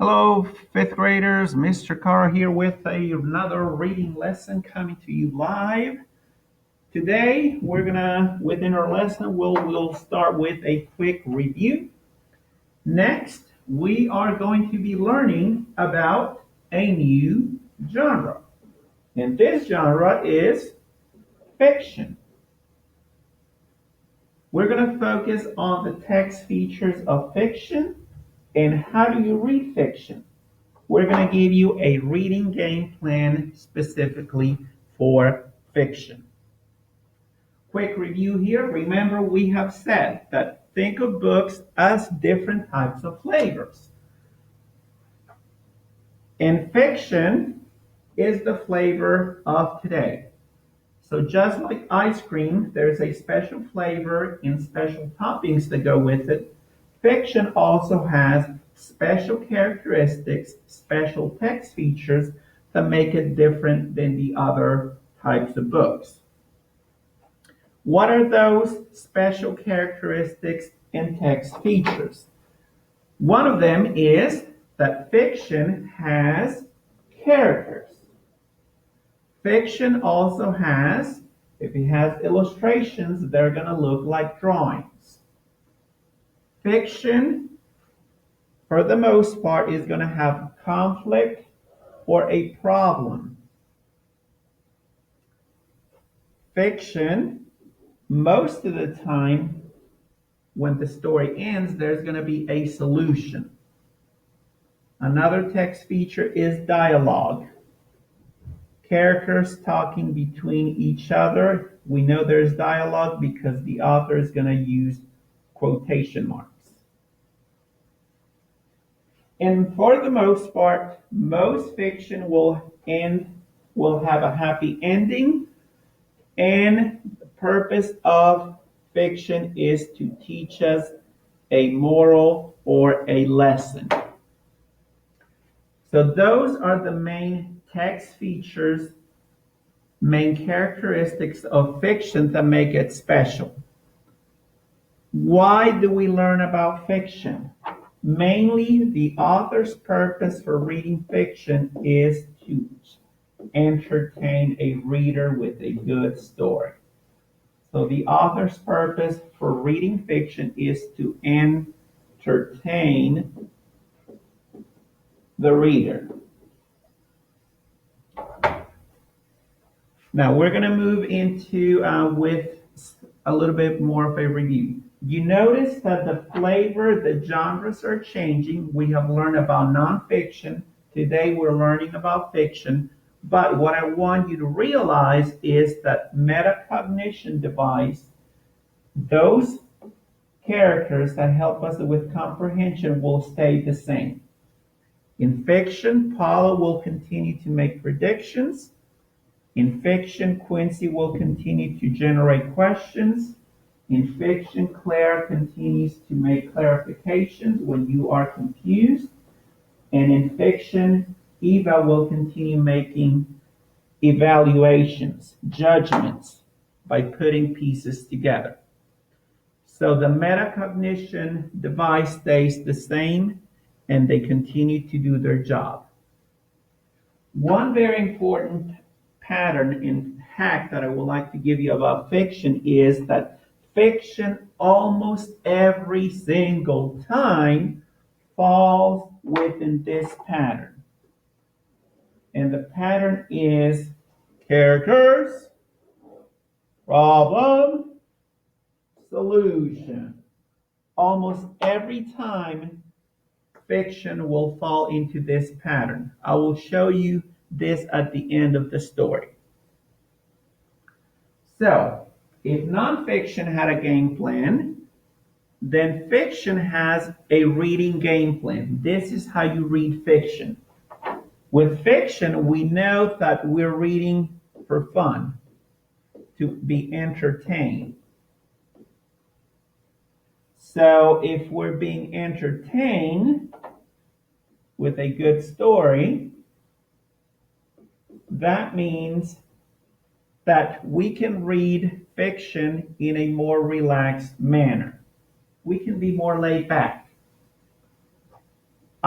Hello, fifth graders. Mr. Carr here with another reading lesson coming to you live. Today, within our lesson, we'll start with a quick review. Next, we are going to be learning about a new genre. And this genre is fiction. We're going to focus on the text features of fiction and how do you read fiction. We're going to give you a reading game plan specifically for fiction. Quick review here. Remember, we have said that think of books as different types of flavors. And fiction is the flavor of today. So just like ice cream, there's a special flavor and special toppings that go with it. Fiction also has special characteristics, special text features that make it different than the other types of books. What are those special characteristics and text features? One of them is that fiction has characters. Fiction also has, if it has illustrations, they're going to look like drawings. Fiction, for the most part, is going to have conflict or a problem. Fiction, most of the time, when the story ends, there's going to be a solution. Another text feature is dialogue. Characters talking between each other. We know there's dialogue because the author is going to use quotation marks. And for the most part, most fiction will have a happy ending. And the purpose of fiction is to teach us a moral or a lesson. So those are the main text features, main characteristics of fiction that make it special. Why do we learn about fiction? Mainly, the author's purpose for reading fiction is to entertain a reader with a good story. So the author's purpose for reading fiction is to entertain the reader. Now we're going to move into with a little bit more of a review. You notice that the flavor, the genres are changing. We have learned about nonfiction. Today we're learning about fiction. But what I want you to realize is that metacognition device, those characters that help us with comprehension will stay the same. In fiction, Paula will continue to make predictions. In fiction, Quincy will continue to generate questions. In fiction, Claire continues to make clarifications when you are confused. And in fiction, Eva will continue making evaluations, judgments, by putting pieces together. So the metacognition device stays the same and they continue to do their job. One very important pattern in hack that I would like to give you about fiction is that fiction almost every single time falls within this pattern. And the pattern is characters, problem, solution. Almost every time fiction will fall into this pattern. I will show you this at the end of the story. So, if nonfiction had a game plan, then fiction has a reading game plan. This is how you read fiction. With fiction, we know that we're reading for fun, to be entertained. So if we're being entertained with a good story, that means that we can read fiction in a more relaxed manner. We can be more laid back.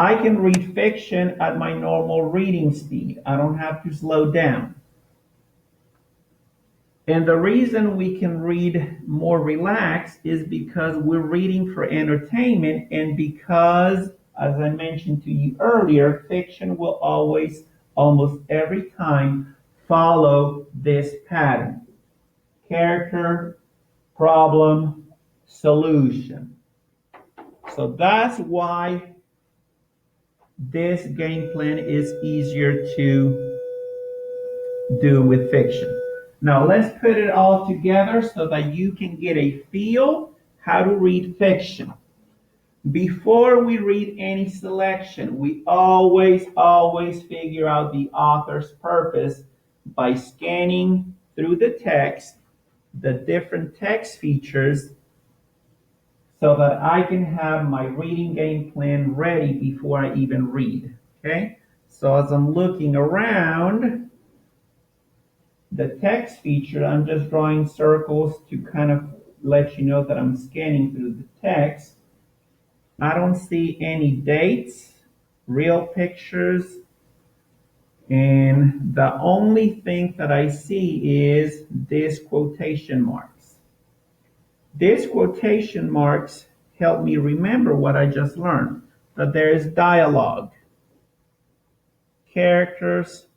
I can read fiction at my normal reading speed. I don't have to slow down. And the reason we can read more relaxed is because we're reading for entertainment, and because, as I mentioned to you earlier, fiction will always, almost every time, follow this pattern: character, problem, solution. So that's why this game plan is easier to do with fiction. Now let's put it all together so that you can get a feel how to read fiction. Before we read any selection, we always figure out the author's purpose by scanning through the text, the different text features, so that I can have my reading game plan ready before I even read. Okay? So as I'm looking around the text feature, I'm just drawing circles to kind of let you know that I'm scanning through the text. I don't see any dates, real pictures, and the only thing that I see is these quotation marks. These quotation marks help me remember what I just learned, that there is dialogue, characters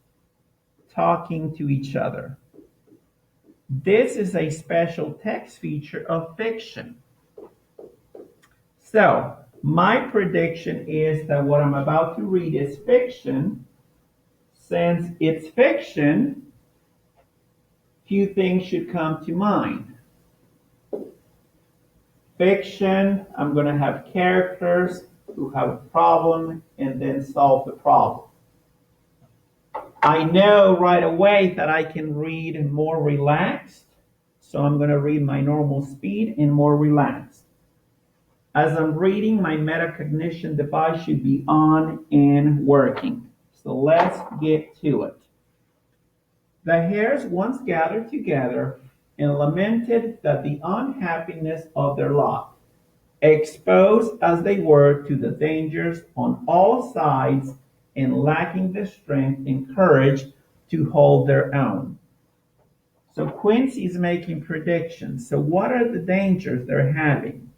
talking to each other. This is a special text feature of fiction. So, my prediction is that what I'm about to read is fiction. Since it's fiction, few things should come to mind. Fiction, I'm going to have characters who have a problem and then solve the problem. I know right away that I can read more relaxed, so I'm going to read my normal speed and more relaxed. As I'm reading, my metacognition device should be on and working. So let's get to it. The hares once gathered together and lamented that the unhappiness of their lot, exposed as they were to the dangers on all sides and lacking the strength and courage to hold their own. So Quincy is making predictions. So what are the dangers they're having?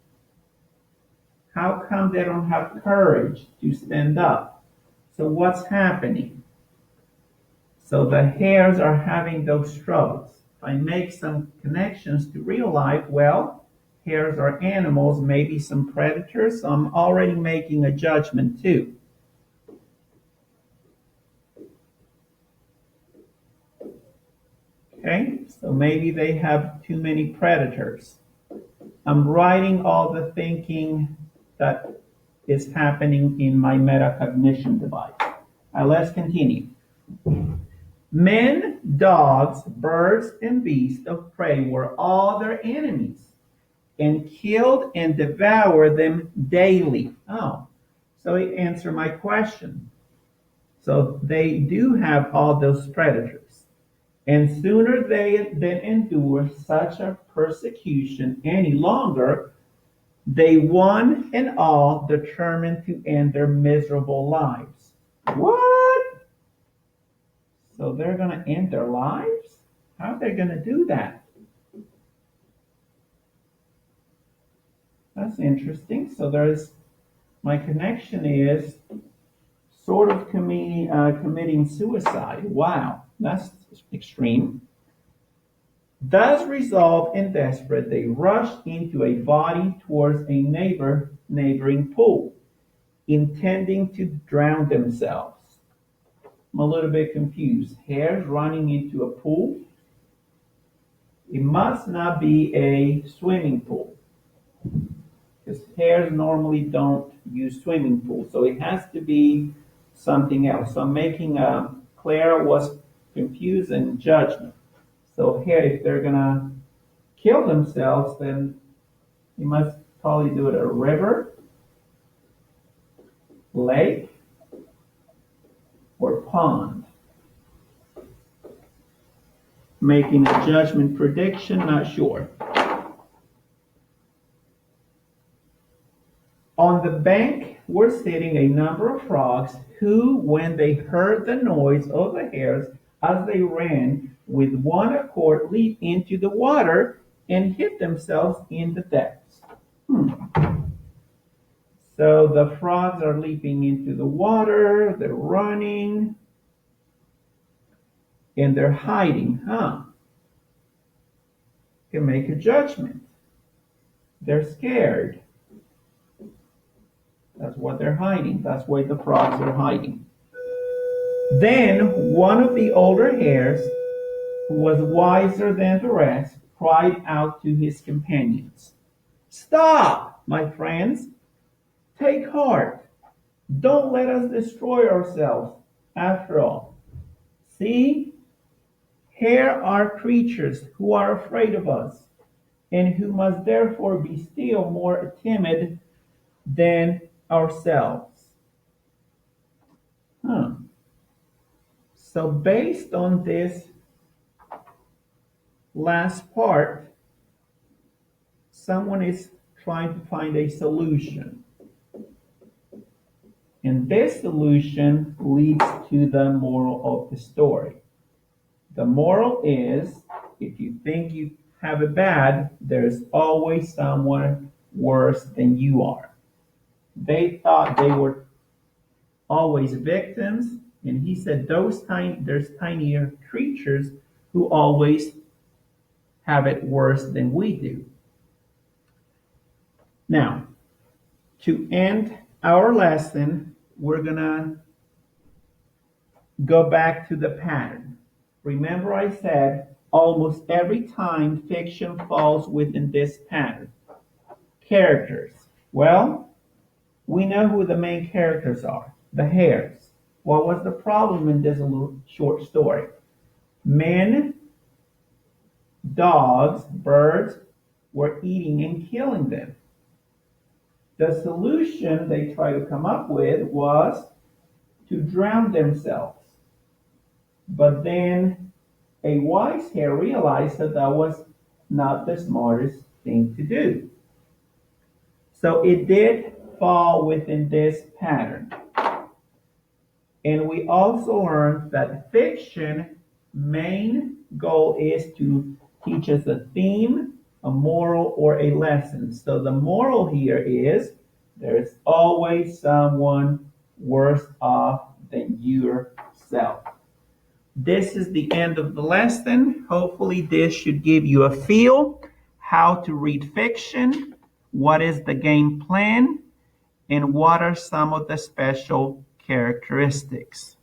How come they don't have courage to stand up? So what's happening? So the hares are having those struggles. If I make some connections to real life, well, hares are animals, maybe some predators, so I'm already making a judgment too. Okay, so maybe they have too many predators. I'm writing all the thinking that is happening in my metacognition device. Now let's continue. Men, dogs, birds, and beasts of prey were all their enemies, and killed and devoured them daily. Oh, so it answered my question. So they do have all those predators. And sooner than endure such a persecution any longer, they one and all determined to end their miserable lives. What? So they're going to end their lives? How are they going to do that? That's interesting. So there's, my connection is sort of committing suicide. Wow, that's extreme. Thus resolved and desperate, they rushed into a body towards a neighboring pool, intending to drown themselves. I'm a little bit confused. Hares running into a pool? It must not be a swimming pool, because hares normally don't use swimming pools, so it has to be something else. So I'm making Clara was confused in judgment. So here, if they're gonna kill themselves, then you must probably do it at a river, lake, or pond. Making a judgment prediction, not sure. On the bank were sitting a number of frogs who, when they heard the noise of the hares as they ran, with one accord leaped into the water and hid themselves in the depths. So the frogs are leaping into the water, they're running, and they're hiding, huh? You can make a judgment. They're scared. That's what they're hiding. That's why the frogs are hiding. Then one of the older hares, who was wiser than the rest, cried out to his companions, "Stop, my friends! Take heart! Don't let us destroy ourselves, after all. See, here are creatures who are afraid of us, and who must therefore be still more timid than ourselves." Huh. So based on this last part, someone is trying to find a solution. And this solution leads to the moral of the story. The moral is, if you think you have it bad, there's always someone worse than you are. They thought they were always victims, and he said there's tinier creatures who always have it worse than we do. Now, to end our lesson, we're gonna go back to the pattern. Remember I said almost every time fiction falls within this pattern. Characters. Well, we know who the main characters are, the hares. What was the problem in this little short story? Men, dogs, birds were eating and killing them. The solution they tried to come up with was to drown themselves. But then a wise hare realized that that was not the smartest thing to do. So it did fall within this pattern. And we also learned that fiction main goal is to teach us a theme, a moral, or a lesson. So the moral here is there's always someone worse off than yourself. This is the end of the lesson. Hopefully this should give you a feel how to read fiction, what is the game plan, and what are some of the special characteristics.